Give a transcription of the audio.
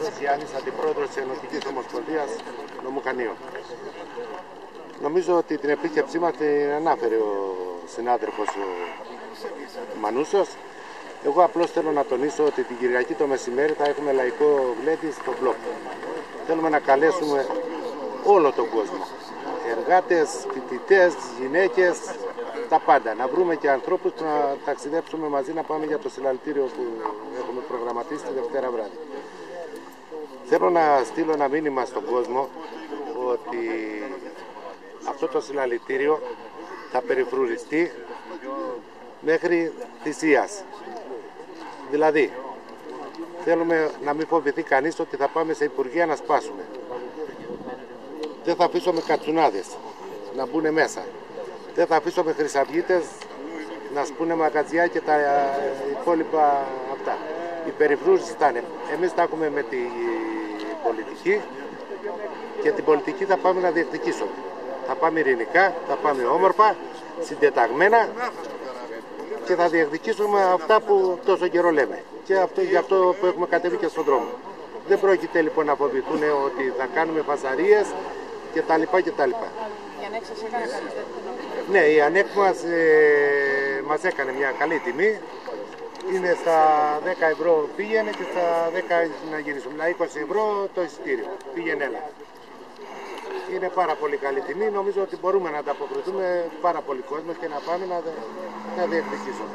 Χρήστος Γιάννης, Αντιπρόεδρος της Ενωτικής Ομοσπονδίας Νομουχανίων. Νομίζω ότι την επίσκεψή μας την ανάφερε ο συνάδελφος ο Μανούσος. Εγώ απλώς θέλω να τονίσω ότι την Κυριακή το μεσημέρι θα έχουμε λαϊκό γλέντι στο μπλοκ. Θέλουμε να καλέσουμε όλο τον κόσμο. Εργάτες, φοιτητές, γυναίκες, τα πάντα. Να βρούμε και ανθρώπους που να ταξιδέψουμε μαζί να πάμε για το συλλαλητήριο που έχουμε προγραμματίσει τη Δευτέρα βράδυ. Θέλω να στείλω ένα μήνυμα στον κόσμο ότι αυτό το συλλαλητήριο θα περιφρουριστεί μέχρι θυσίας. Δηλαδή, θέλουμε να μην φοβηθεί κανείς ότι θα πάμε σε υπουργεία να σπάσουμε. Δεν θα αφήσουμε κατσουνάδες να μπουν μέσα. Δεν θα αφήσουμε χρυσαυγίτες να σπούνε μαγαζιά και τα υπόλοιπα αυτά. Η περιφρούρηση θα είναι. Εμείς τα έχουμε με την πολιτική και την πολιτική θα πάμε να διεκδικήσουμε. Θα πάμε ειρηνικά, θα πάμε όμορφα, συντεταγμένα και θα διεκδικήσουμε αυτά που τόσο καιρό λέμε. Και γι' αυτό που έχουμε κατέβει και στον δρόμο. Δεν πρόκειται λοιπόν να φοβηθούν ότι θα κάνουμε φασαρίες κτλ. Η ΑΝΕΚ σας έκανε καλή τιμή? Ναι, η ΑΝΕΚ μας έκανε μια καλή τιμή. Είναι στα 10 ευρώ πήγαινε και στα 10 να γυρίσουμε. Δηλαδή 20 ευρώ το εισιτήριο. Πήγαινε έλα. Είναι πάρα πολύ καλή τιμή. Νομίζω ότι μπορούμε να ανταποκριθούμε πάρα πολύ κόσμο και να πάμε να διεκδικήσουμε.